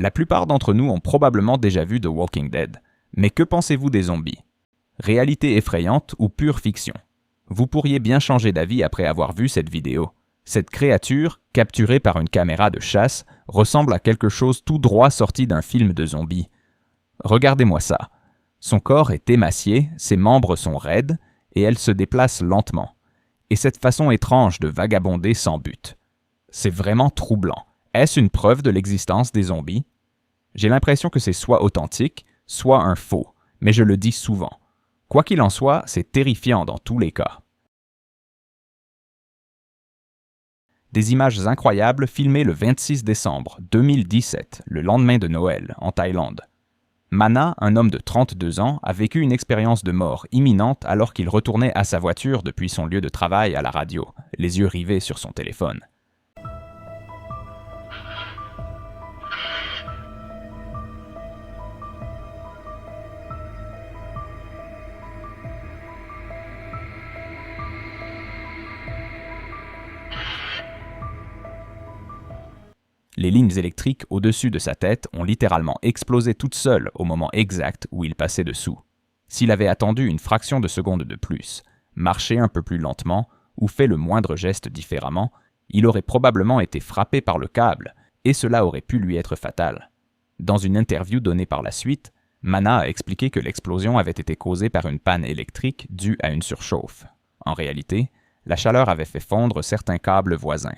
La plupart d'entre nous ont probablement déjà vu The Walking Dead. Mais que pensez-vous des zombies? Réalité effrayante ou pure fiction? Vous pourriez bien changer d'avis après avoir vu cette vidéo. Cette créature, capturée par une caméra de chasse, ressemble à quelque chose tout droit sorti d'un film de zombies. Regardez-moi ça. Son corps est émacié, ses membres sont raides, et elle se déplace lentement. Et cette façon étrange de vagabonder sans but. C'est vraiment troublant. Est-ce une preuve de l'existence des zombies? J'ai l'impression que c'est soit authentique, soit un faux, mais je le dis souvent. Quoi qu'il en soit, c'est terrifiant dans tous les cas. Des images incroyables filmées le 26 décembre 2017, le lendemain de Noël, en Thaïlande. Mana, un homme de 32 ans, a vécu une expérience de mort imminente alors qu'il retournait à sa voiture depuis son lieu de travail à la radio, les yeux rivés sur son téléphone. Les lignes électriques au-dessus de sa tête ont littéralement explosé toutes seules au moment exact où il passait dessous. S'il avait attendu une fraction de seconde de plus, marché un peu plus lentement ou fait le moindre geste différemment, il aurait probablement été frappé par le câble et cela aurait pu lui être fatal. Dans une interview donnée par la suite, Mana a expliqué que l'explosion avait été causée par une panne électrique due à une surchauffe. En réalité, la chaleur avait fait fondre certains câbles voisins.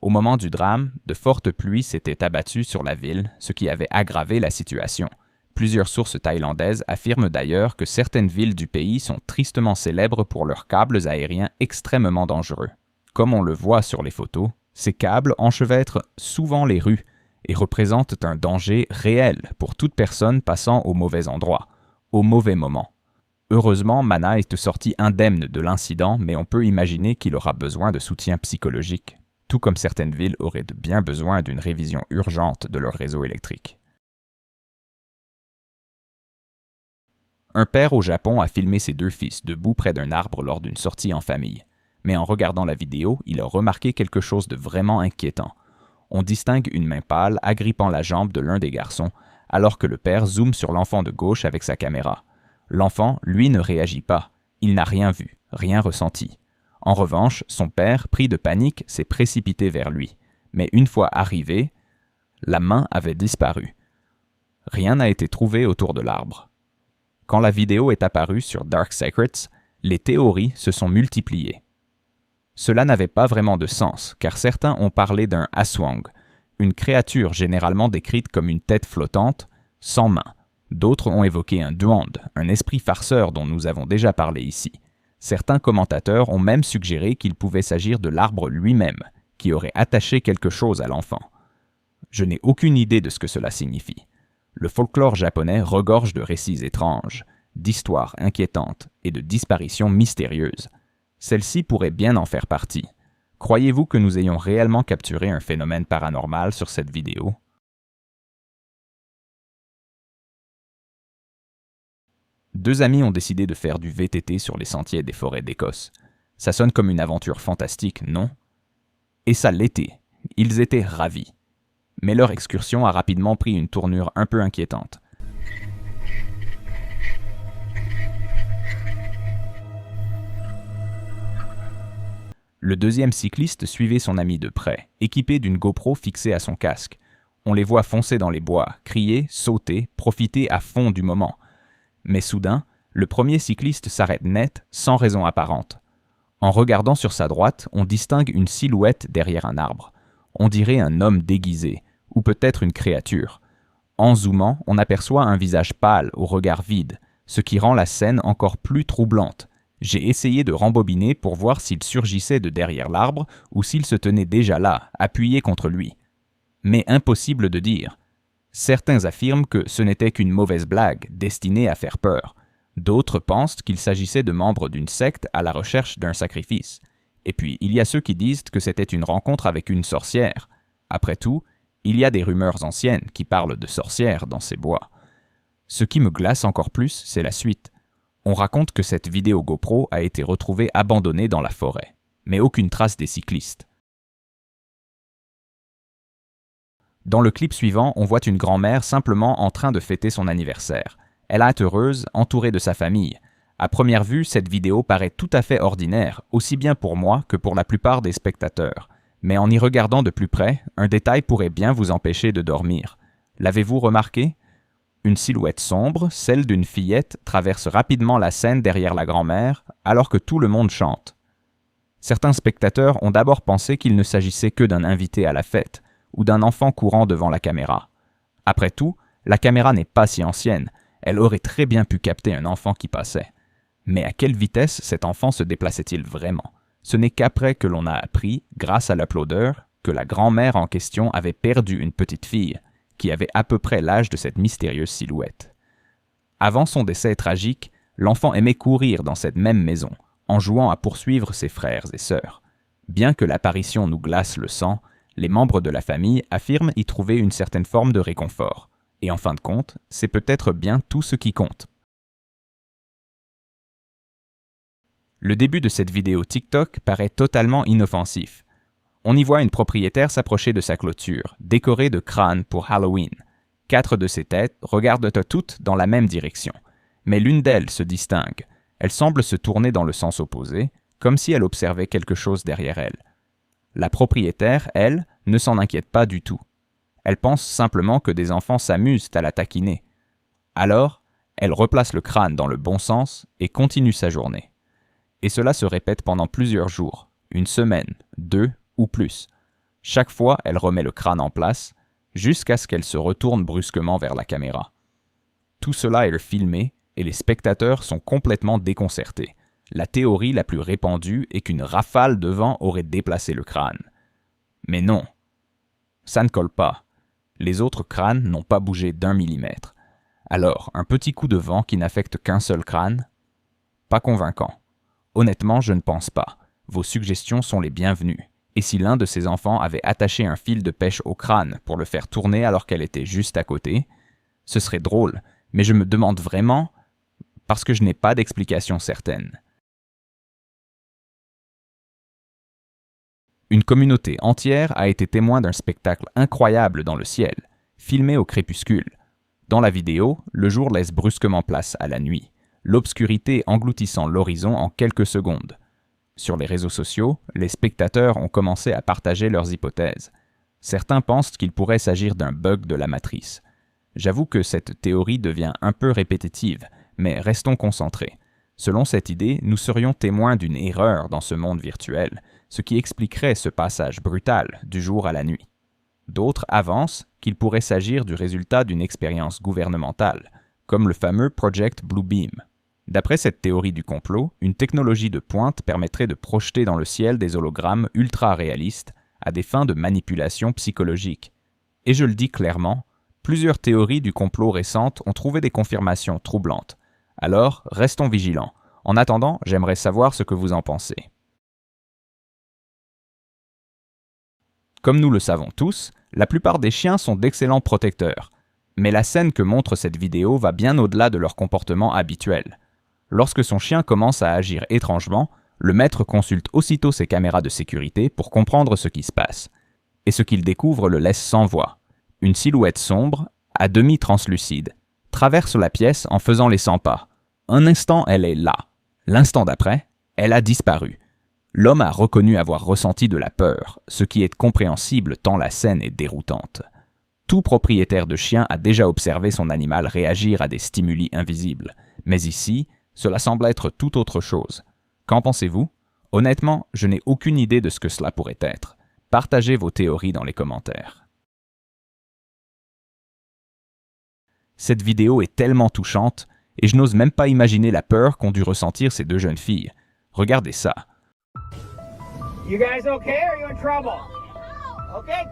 Au moment du drame, de fortes pluies s'étaient abattues sur la ville, ce qui avait aggravé la situation. Plusieurs sources thaïlandaises affirment d'ailleurs que certaines villes du pays sont tristement célèbres pour leurs câbles aériens extrêmement dangereux. Comme on le voit sur les photos, ces câbles enchevêtrent souvent les rues et représentent un danger réel pour toute personne passant au mauvais endroit, au mauvais moment. Heureusement, Mana est sorti indemne de l'incident, mais on peut imaginer qu'il aura besoin de soutien psychologique, tout comme certaines villes auraient bien besoin d'une révision urgente de leur réseau électrique. Un père au Japon a filmé ses deux fils debout près d'un arbre lors d'une sortie en famille. Mais en regardant la vidéo, il a remarqué quelque chose de vraiment inquiétant. On distingue une main pâle agrippant la jambe de l'un des garçons, alors que le père zoome sur l'enfant de gauche avec sa caméra. L'enfant, lui, ne réagit pas. Il n'a rien vu, rien ressenti. En revanche, son père, pris de panique, s'est précipité vers lui. Mais une fois arrivé, la main avait disparu. Rien n'a été trouvé autour de l'arbre. Quand la vidéo est apparue sur Dark Secrets, les théories se sont multipliées. Cela n'avait pas vraiment de sens, car certains ont parlé d'un aswang, une créature généralement décrite comme une tête flottante, sans main. D'autres ont évoqué un duand, un esprit farceur dont nous avons déjà parlé ici. Certains commentateurs ont même suggéré qu'il pouvait s'agir de l'arbre lui-même, qui aurait attaché quelque chose à l'enfant. Je n'ai aucune idée de ce que cela signifie. Le folklore japonais regorge de récits étranges, d'histoires inquiétantes et de disparitions mystérieuses. Celle-ci pourrait bien en faire partie. Croyez-vous que nous ayons réellement capturé un phénomène paranormal sur cette vidéo? Deux amis ont décidé de faire du VTT sur les sentiers des forêts d'Écosse. Ça sonne comme une aventure fantastique, non? Et ça l'était. Ils étaient ravis. Mais leur excursion a rapidement pris une tournure un peu inquiétante. Le deuxième cycliste suivait son ami de près, équipé d'une GoPro fixée à son casque. On les voit foncer dans les bois, crier, sauter, profiter à fond du moment. Mais soudain, le premier cycliste s'arrête net, sans raison apparente. En regardant sur sa droite, on distingue une silhouette derrière un arbre. On dirait un homme déguisé, ou peut-être une créature. En zoomant, on aperçoit un visage pâle au regard vide, ce qui rend la scène encore plus troublante. J'ai essayé de rembobiner pour voir s'il surgissait de derrière l'arbre ou s'il se tenait déjà là, appuyé contre lui. Mais impossible de dire. Certains affirment que ce n'était qu'une mauvaise blague, destinée à faire peur. D'autres pensent qu'il s'agissait de membres d'une secte à la recherche d'un sacrifice. Et puis, il y a ceux qui disent que c'était une rencontre avec une sorcière. Après tout, il y a des rumeurs anciennes qui parlent de sorcières dans ces bois. Ce qui me glace encore plus, c'est la suite. On raconte que cette vidéo GoPro a été retrouvée abandonnée dans la forêt, mais aucune trace des cyclistes. Dans le clip suivant, on voit une grand-mère simplement en train de fêter son anniversaire. Elle a été heureuse, entourée de sa famille. À première vue, cette vidéo paraît tout à fait ordinaire, aussi bien pour moi que pour la plupart des spectateurs. Mais en y regardant de plus près, un détail pourrait bien vous empêcher de dormir. L'avez-vous remarqué? Une silhouette sombre, celle d'une fillette, traverse rapidement la scène derrière la grand-mère, alors que tout le monde chante. Certains spectateurs ont d'abord pensé qu'il ne s'agissait que d'un invité à la fête, ou d'un enfant courant devant la caméra. Après tout, la caméra n'est pas si ancienne, elle aurait très bien pu capter un enfant qui passait. Mais à quelle vitesse cet enfant se déplaçait-il vraiment? Ce n'est qu'après que l'on a appris, grâce à l'uploader, que la grand-mère en question avait perdu une petite fille, qui avait à peu près l'âge de cette mystérieuse silhouette. Avant son décès tragique, l'enfant aimait courir dans cette même maison, en jouant à poursuivre ses frères et sœurs. Bien que l'apparition nous glace le sang, les membres de la famille affirment y trouver une certaine forme de réconfort. Et en fin de compte, c'est peut-être bien tout ce qui compte. Le début de cette vidéo TikTok paraît totalement inoffensif. On y voit une propriétaire s'approcher de sa clôture, décorée de crânes pour Halloween. 4 de ces têtes regardent toutes dans la même direction, mais l'une d'elles se distingue. Elle semble se tourner dans le sens opposé, comme si elle observait quelque chose derrière elle. La propriétaire, elle, ne s'en inquiète pas du tout. Elle pense simplement que des enfants s'amusent à la taquiner. Alors, elle replace le crâne dans le bon sens et continue sa journée. Et cela se répète pendant plusieurs jours, une semaine, 2 ou plus. Chaque fois, elle remet le crâne en place, jusqu'à ce qu'elle se retourne brusquement vers la caméra. Tout cela est filmé et les spectateurs sont complètement déconcertés. La théorie la plus répandue est qu'une rafale de vent aurait déplacé le crâne. Mais non, ça ne colle pas. Les autres crânes n'ont pas bougé d'1 millimètre. Alors, un petit coup de vent qui n'affecte qu'un seul crâne? Pas convaincant. Honnêtement, je ne pense pas. Vos suggestions sont les bienvenues. Et si l'un de ces enfants avait attaché un fil de pêche au crâne pour le faire tourner alors qu'elle était juste à côté, ce serait drôle, mais je me demande vraiment, parce que je n'ai pas d'explication certaine. Une communauté entière a été témoin d'un spectacle incroyable dans le ciel, filmé au crépuscule. Dans la vidéo, le jour laisse brusquement place à la nuit, l'obscurité engloutissant l'horizon en quelques secondes. Sur les réseaux sociaux, les spectateurs ont commencé à partager leurs hypothèses. Certains pensent qu'il pourrait s'agir d'un bug de la matrice. J'avoue que cette théorie devient un peu répétitive, mais restons concentrés. Selon cette idée, nous serions témoins d'une erreur dans ce monde virtuel, ce qui expliquerait ce passage brutal du jour à la nuit. D'autres avancent qu'il pourrait s'agir du résultat d'une expérience gouvernementale, comme le fameux Project Bluebeam. D'après cette théorie du complot, une technologie de pointe permettrait de projeter dans le ciel des hologrammes ultra réalistes à des fins de manipulation psychologique. Et je le dis clairement, plusieurs théories du complot récentes ont trouvé des confirmations troublantes. Alors, restons vigilants. En attendant, j'aimerais savoir ce que vous en pensez. Comme nous le savons tous, la plupart des chiens sont d'excellents protecteurs. Mais la scène que montre cette vidéo va bien au-delà de leur comportement habituel. Lorsque son chien commence à agir étrangement, le maître consulte aussitôt ses caméras de sécurité pour comprendre ce qui se passe. Et ce qu'il découvre le laisse sans voix. Une silhouette sombre, à demi translucide, traverse la pièce en faisant les 100 pas. Un instant, elle est là. L'instant d'après, elle a disparu. L'homme a reconnu avoir ressenti de la peur, ce qui est compréhensible tant la scène est déroutante. Tout propriétaire de chien a déjà observé son animal réagir à des stimuli invisibles, mais ici, cela semble être tout autre chose. Qu'en pensez-vous? Honnêtement, je n'ai aucune idée de ce que cela pourrait être. Partagez vos théories dans les commentaires. Cette vidéo est tellement touchante, et je n'ose même pas imaginer la peur qu'ont dû ressentir ces deux jeunes filles. Regardez ça. You guys okay? Or are you in trouble? Okay,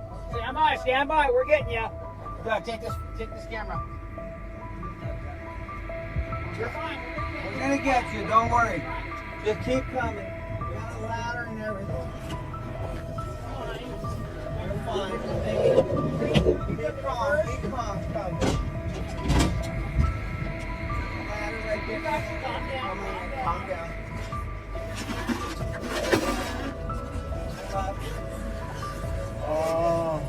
stand by, we're getting you. Doug, take this camera. You're fine. We're gonna get you, don't worry. Just keep coming. We got a ladder and everything. You're fine. Keep calm, come. Ladder right there. Calm down. Oh.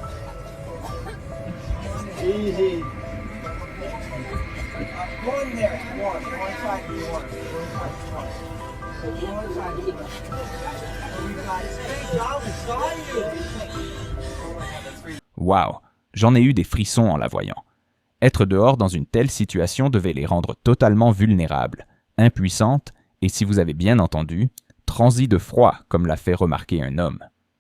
Wow, j'en ai eu des frissons en la voyant. Être dehors dans une telle situation devait les rendre totalement vulnérables, impuissantes et, si vous avez bien entendu, transies de froid, comme l'a fait remarquer un homme.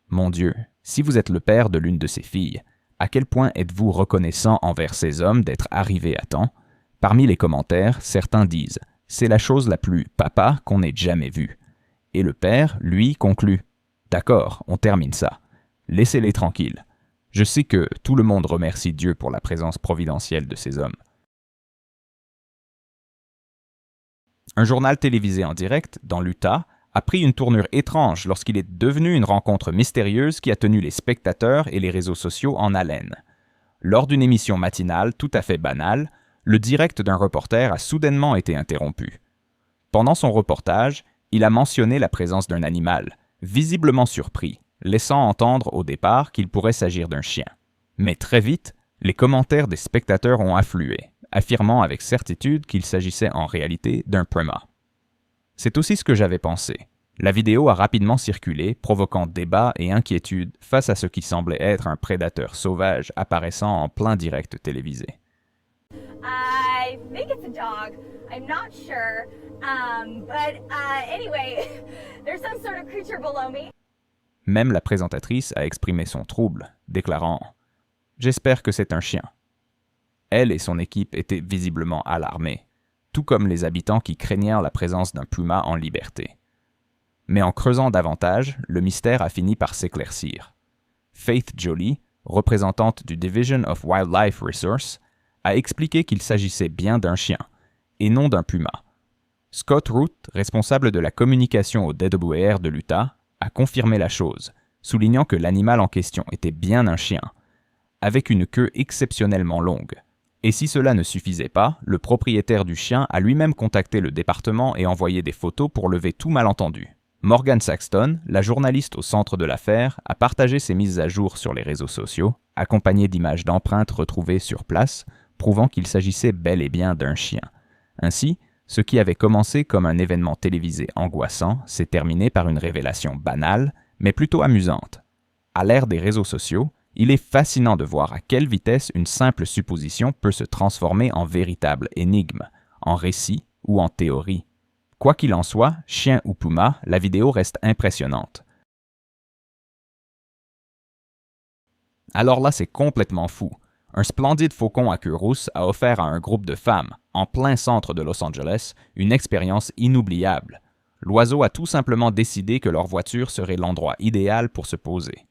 Mon Dieu, si vous êtes le père de l'une de ces filles, à quel point êtes-vous reconnaissant envers ces hommes d'être arrivés à temps? Parmi les commentaires, certains disent « C'est la chose la plus papa qu'on ait jamais vue ». Et le père, lui, conclut « D'accord, on termine ça. Laissez-les tranquilles. Je sais que tout le monde remercie Dieu pour la présence providentielle de ces hommes. » Un journal télévisé en direct, dans l'Utah, a pris une tournure étrange lorsqu'il est devenu une rencontre mystérieuse qui a tenu les spectateurs et les réseaux sociaux en haleine. Lors d'une émission matinale tout à fait banale, le direct d'un reporter a soudainement été interrompu. Pendant son reportage, il a mentionné la présence d'un animal, visiblement surpris, laissant entendre au départ qu'il pourrait s'agir d'un chien. Mais très vite, les commentaires des spectateurs ont afflué, affirmant avec certitude qu'il s'agissait en réalité d'un puma. C'est aussi ce que j'avais pensé. La vidéo a rapidement circulé, provoquant débat et inquiétude face à ce qui semblait être un prédateur sauvage apparaissant en plein direct télévisé. I think it's a dog. I'm not sure. Anyway, there's some sort of creature below me. Même la présentatrice a exprimé son trouble, déclarant « J'espère que c'est un chien ». Elle et son équipe étaient visiblement alarmés, tout comme les habitants qui craignèrent la présence d'un puma en liberté. Mais en creusant davantage, le mystère a fini par s'éclaircir. Faith Jolie, représentante du Division of Wildlife Resource, a expliqué qu'il s'agissait bien d'un chien, et non d'un puma. Scott Root, responsable de la communication au DWR de l'Utah, a confirmé la chose, soulignant que l'animal en question était bien un chien, avec une queue exceptionnellement longue. Et si cela ne suffisait pas, le propriétaire du chien a lui-même contacté le département et envoyé des photos pour lever tout malentendu. Morgan Saxton, la journaliste au centre de l'affaire, a partagé ses mises à jour sur les réseaux sociaux, accompagnées d'images d'empreintes retrouvées sur place, prouvant qu'il s'agissait bel et bien d'un chien. Ainsi, ce qui avait commencé comme un événement télévisé angoissant s'est terminé par une révélation banale, mais plutôt amusante. À l'ère des réseaux sociaux, il est fascinant de voir à quelle vitesse une simple supposition peut se transformer en véritable énigme, en récit ou en théorie. Quoi qu'il en soit, chien ou puma, la vidéo reste impressionnante. Alors là, c'est complètement fou. Un splendide faucon à queue rousse a offert à un groupe de femmes, en plein centre de Los Angeles, une expérience inoubliable. L'oiseau a tout simplement décidé que leur voiture serait l'endroit idéal pour se poser.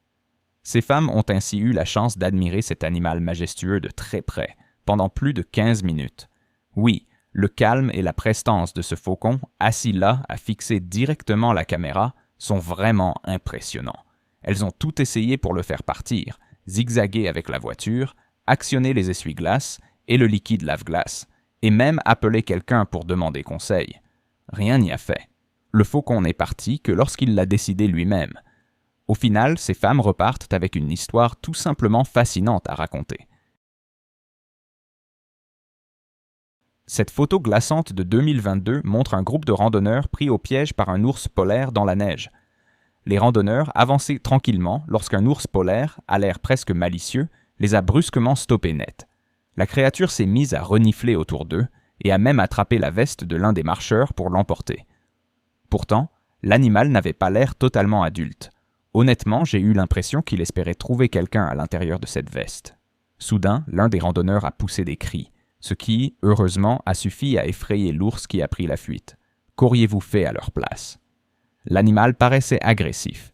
Ces femmes ont ainsi eu la chance d'admirer cet animal majestueux de très près, pendant plus de 15 minutes. Oui, le calme et la prestance de ce faucon, assis là à fixer directement la caméra, sont vraiment impressionnants. Elles ont tout essayé pour le faire partir, zigzaguer avec la voiture, actionner les essuie-glaces et le liquide lave-glace, et même appeler quelqu'un pour demander conseil. Rien n'y a fait. Le faucon n'est parti que lorsqu'il l'a décidé lui-même. Au final, ces femmes repartent avec une histoire tout simplement fascinante à raconter. Cette photo glaçante de 2022 montre un groupe de randonneurs pris au piège par un ours polaire dans la neige. Les randonneurs avançaient tranquillement lorsqu'un ours polaire, à l'air presque malicieux, les a brusquement stoppés net. La créature s'est mise à renifler autour d'eux et a même attrapé la veste de l'un des marcheurs pour l'emporter. Pourtant, l'animal n'avait pas l'air totalement adulte. Honnêtement, j'ai eu l'impression qu'il espérait trouver quelqu'un à l'intérieur de cette veste. Soudain, l'un des randonneurs a poussé des cris, ce qui, heureusement, a suffi à effrayer l'ours qui a pris la fuite. Qu'auriez-vous fait à leur place? L'animal paraissait agressif.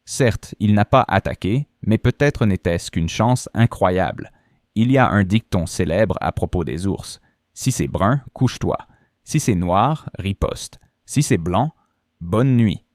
Certes, il n'a pas attaqué, mais peut-être n'était-ce qu'une chance incroyable. Il y a un dicton célèbre à propos des ours. Si c'est brun, couche-toi. Si c'est noir, riposte. Si c'est blanc, bonne nuit.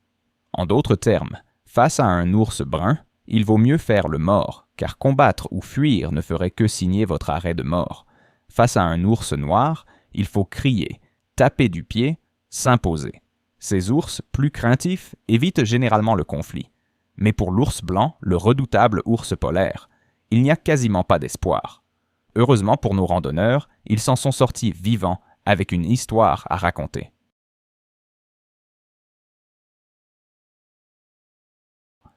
En d'autres termes, face à un ours brun, il vaut mieux faire le mort, car combattre ou fuir ne ferait que signer votre arrêt de mort. Face à un ours noir, il faut crier, taper du pied, s'imposer. Ces ours, plus craintifs, évitent généralement le conflit. Mais pour l'ours blanc, le redoutable ours polaire, il n'y a quasiment pas d'espoir. Heureusement pour nos randonneurs, ils s'en sont sortis vivants avec une histoire à raconter.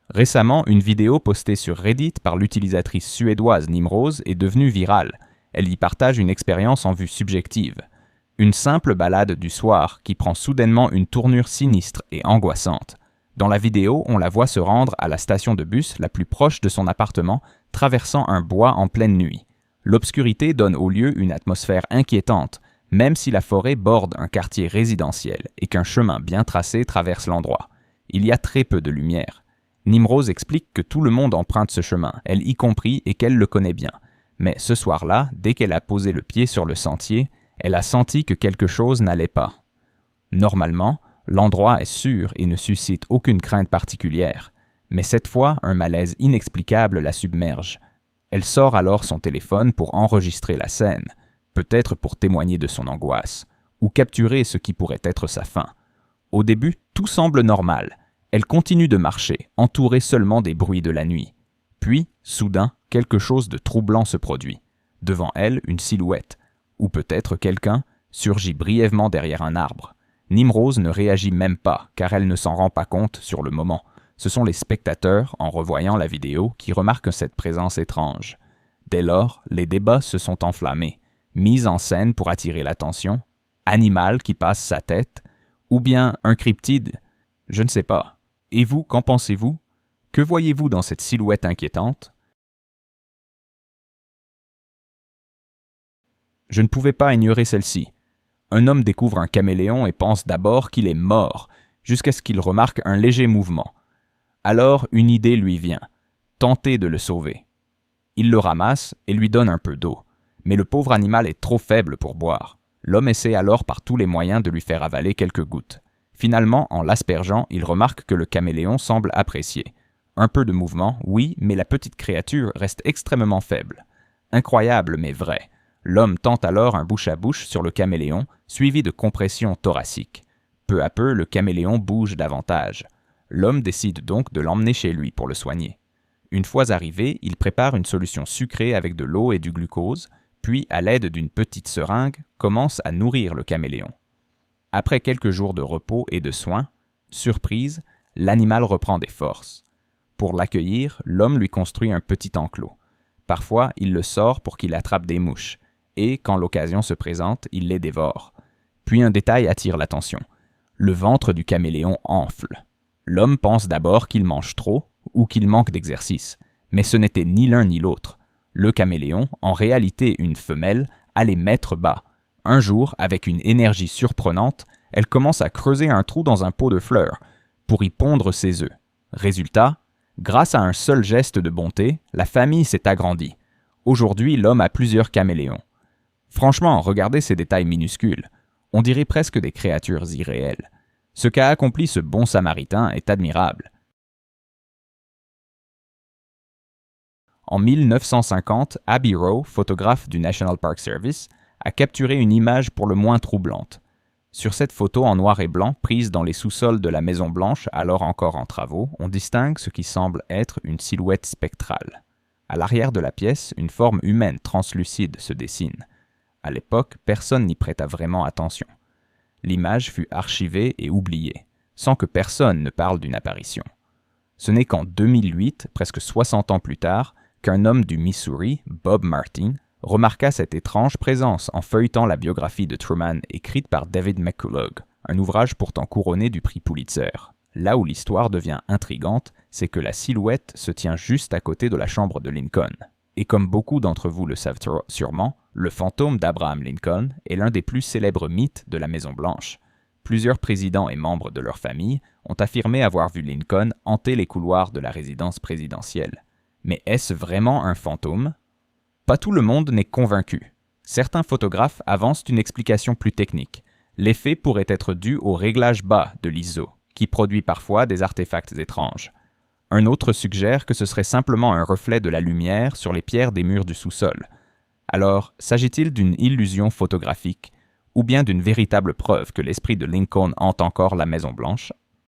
Récemment, une vidéo postée sur Reddit par l'utilisatrice suédoise Nimrose est devenue virale. Elle y partage une expérience en vue subjective. Une simple balade du soir qui prend soudainement une tournure sinistre et angoissante. Dans la vidéo, on la voit se rendre à la station de bus la plus proche de son appartement, traversant un bois en pleine nuit. L'obscurité donne au lieu une atmosphère inquiétante, même si la forêt borde un quartier résidentiel et qu'un chemin bien tracé traverse l'endroit. Il y a très peu de lumière. Nimrose explique que tout le monde emprunte ce chemin, elle y compris, et qu'elle le connaît bien. Mais ce soir-là, dès qu'elle a posé le pied sur le sentier, elle a senti que quelque chose n'allait pas. Normalement, l'endroit est sûr et ne suscite aucune crainte particulière. Mais cette fois, un malaise inexplicable la submerge. Elle sort alors son téléphone pour enregistrer la scène, peut-être pour témoigner de son angoisse, ou capturer ce qui pourrait être sa fin. Au début, tout semble normal. Elle continue de marcher, entourée seulement des bruits de la nuit. Puis, soudain, quelque chose de troublant se produit. Devant elle, une silhouette, ou peut-être quelqu'un, surgit brièvement derrière un arbre. Nimrose ne réagit même pas, car elle ne s'en rend pas compte sur le moment. Ce sont les spectateurs, en revoyant la vidéo, qui remarquent cette présence étrange. Dès lors, les débats se sont enflammés. Mise en scène pour attirer l'attention, animal qui passe sa tête, ou bien un cryptide, je ne sais pas. Et vous, qu'en pensez-vous? Que voyez-vous dans cette silhouette inquiétante? Je ne pouvais pas ignorer celle-ci. Un homme découvre un caméléon et pense d'abord qu'il est mort, jusqu'à ce qu'il remarque un léger mouvement. Alors, une idée lui vient, tenter de le sauver. Il le ramasse et lui donne un peu d'eau, mais le pauvre animal est trop faible pour boire. L'homme essaie alors par tous les moyens de lui faire avaler quelques gouttes. Finalement, en l'aspergeant, il remarque que le caméléon semble apprécier. Un peu de mouvement, oui, mais la petite créature reste extrêmement faible. Incroyable mais vrai. L'homme tente alors un bouche-à-bouche sur le caméléon, suivi de compressions thoraciques. Peu à peu, le caméléon bouge davantage. L'homme décide donc de l'emmener chez lui pour le soigner. Une fois arrivé, il prépare une solution sucrée avec de l'eau et du glucose, puis, à l'aide d'une petite seringue, commence à nourrir le caméléon. Après quelques jours de repos et de soins, surprise, l'animal reprend des forces. Pour l'accueillir, l'homme lui construit un petit enclos. Parfois, il le sort pour qu'il attrape des mouches, et, quand l'occasion se présente, il les dévore. Puis un détail attire l'attention. Le ventre du caméléon enfle. L'homme pense d'abord qu'il mange trop ou qu'il manque d'exercice, mais ce n'était ni l'un ni l'autre. Le caméléon, en réalité une femelle, allait mettre bas. Un jour, avec une énergie surprenante, elle commence à creuser un trou dans un pot de fleurs pour y pondre ses œufs. Résultat, grâce à un seul geste de bonté, la famille s'est agrandie. Aujourd'hui, l'homme a plusieurs caméléons. Franchement, regardez ces détails minuscules. On dirait presque des créatures irréelles. Ce qu'a accompli ce bon samaritain est admirable. En 1950, Abby Rowe, photographe du National Park Service, a capturé une image pour le moins troublante. Sur cette photo en noir et blanc, prise dans les sous-sols de la Maison Blanche, alors encore en travaux, on distingue ce qui semble être une silhouette spectrale. À l'arrière de la pièce, une forme humaine translucide se dessine. À l'époque, personne n'y prêta vraiment attention. L'image fut archivée et oubliée, sans que personne ne parle d'une apparition. Ce n'est qu'en 2008, presque 60 ans plus tard, qu'un homme du Missouri, Bob Martin, remarqua cette étrange présence en feuilletant la biographie de Truman écrite par David McCullough, un ouvrage pourtant couronné du prix Pulitzer. Là où l'histoire devient intrigante, c'est que la silhouette se tient juste à côté de la chambre de Lincoln. Et comme beaucoup d'entre vous le savent sûrement, le fantôme d'Abraham Lincoln est l'un des plus célèbres mythes de la Maison-Blanche. Plusieurs présidents et membres de leur famille ont affirmé avoir vu Lincoln hanter les couloirs de la résidence présidentielle. Mais est-ce vraiment un fantôme? Pas tout le monde n'est convaincu. Certains photographes avancent une explication plus technique. L'effet pourrait être dû au réglage bas de l'ISO, qui produit parfois des artefacts étranges. Un autre suggère que ce serait simplement un reflet de la lumière sur les pierres des murs du sous-sol. Alors, s'agit-il d'une illusion photographique, ou bien d'une véritable preuve que l'esprit de Lincoln hante encore la Maison-Blanche?